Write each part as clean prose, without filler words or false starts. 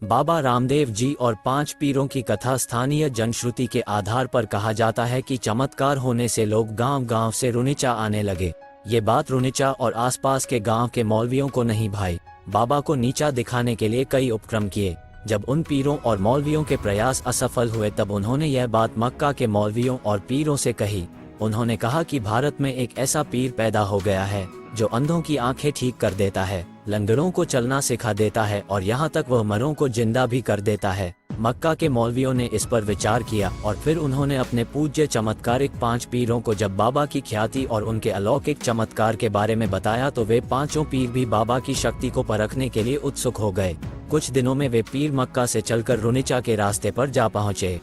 बाबा रामदेव जी और 5 पीरों की कथा। स्थानीय जनश्रुति के आधार पर कहा जाता है कि चमत्कार होने से लोग गांव-गांव से रुनिचा आने लगे। ये बात रुनिचा और आसपास के गांव के मौलवियों को नहीं भाई। बाबा को नीचा दिखाने के लिए कई उपक्रम किए। जब उन पीरों और मौलवियों के प्रयास असफल हुए तब उन्होंने यह बात मक्का के मौलवियों और पीरों से कही। उन्होंने कहा कि भारत में एक ऐसा पीर पैदा हो गया है जो अंधों की आंखें ठीक कर देता है, लंगड़ों को चलना सिखा देता है और यहाँ तक वह मरों को जिंदा भी कर देता है। मक्का के मौलवियों ने इस पर विचार किया और फिर उन्होंने अपने पूज्य चमत्कारिक 5 पीरों को जब बाबा की ख्याति और उनके अलौकिक चमत्कार के बारे में बताया तो वे 5 पीर भी बाबा की शक्ति को परखने के लिए उत्सुक हो गए। कुछ दिनों में वे पीर मक्का से चलकर रुनिचा के रास्ते पर जा पहुँचे।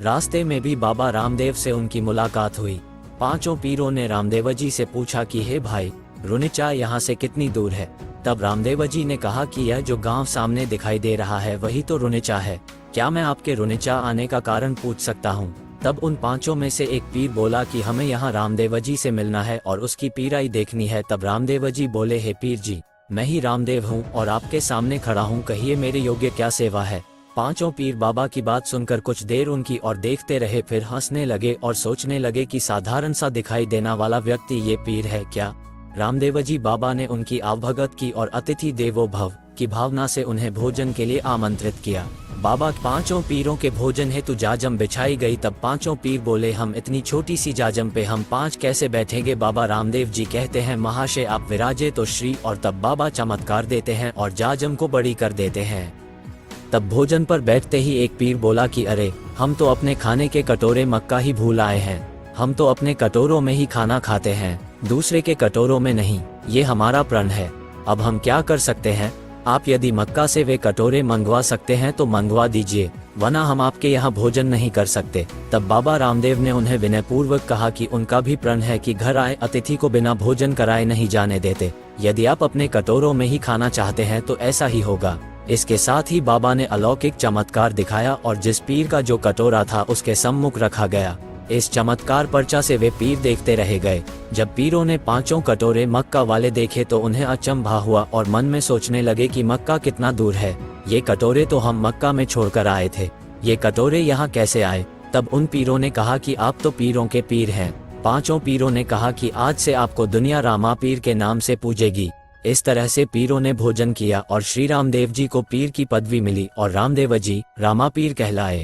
रास्ते में भी बाबा रामदेव से उनकी मुलाकात हुई। 5 पीरों ने रामदेव जी से पूछा कि हे भाई, रुनिचा यहाँ से कितनी दूर है? तब रामदेव जी ने कहा कि यह जो गांव सामने दिखाई दे रहा है वही तो रुनिचा है। क्या मैं आपके रुनिचा आने का कारण पूछ सकता हूँ? तब उन 5 में से एक पीर बोला कि हमें यहाँ रामदेव जी से मिलना है और उसकी पीराई देखनी है। तब रामदेव जी बोले, हे पीर जी, मैं ही रामदेव हूँ और आपके सामने खड़ा हूँ, कहिए मेरे योग्य क्या सेवा है? 5 पीर बाबा की बात सुनकर कुछ देर उनकी ओर देखते रहे, फिर हंसने लगे और सोचने लगे कि साधारण सा दिखाई देना वाला व्यक्ति ये पीर है क्या? रामदेव जी बाबा ने उनकी आवभगत की और अतिथि देवो भव की भावना से उन्हें भोजन के लिए आमंत्रित किया। बाबा 5 पीरों के भोजन हेतु जाजम बिछाई गई। तब 5 पीर बोले, हम इतनी छोटी सी जाजम पे हम 5 कैसे बैठेंगे? बाबा रामदेव जी कहते हैं, महाशय आप विराजे तो श्री। और तब बाबा चमत्कार देते हैं और जाजम को बड़ी कर देते हैं। तब भोजन पर बैठते ही एक पीर बोला कि अरे, हम तो अपने खाने के कटोरे मक्का ही भूल आए हैं। हम तो अपने कटोरों में ही खाना खाते हैं, दूसरे के कटोरों में नहीं। ये हमारा प्रण है। अब हम क्या कर सकते हैं? आप यदि मक्का से वे कटोरे मंगवा सकते हैं तो मंगवा दीजिए, वरना हम आपके यहाँ भोजन नहीं कर सकते। तब बाबा रामदेव ने उन्हें विनयपूर्वक कहा कि उनका भी प्रण है कि घर आए अतिथि को बिना भोजन कराए नहीं जाने देते। यदि आप अपने कटोरों में ही खाना चाहते हैं तो ऐसा ही होगा। इसके साथ ही बाबा ने अलौकिक चमत्कार दिखाया और जिस पीर का जो कटोरा था उसके सम्मुख रखा गया। इस चमत्कार पर्चा से वे पीर देखते रह गए। जब पीरों ने 5 कटोरे मक्का वाले देखे तो उन्हें अचंभा हुआ और मन में सोचने लगे कि मक्का कितना दूर है। ये कटोरे तो हम मक्का में छोड़कर आए थे, ये कटोरे यहाँ कैसे आए? तब उन पीरों ने कहा कि आप तो पीरों के पीर हैं। 5 पीरों ने कहा कि आज से आपको दुनिया रामा पीर के नाम से पूजेगी। इस तरह से पीरों ने भोजन किया और श्री रामदेव जी को पीर की पदवी मिली और रामदेव जी रामा पीर कहलाए।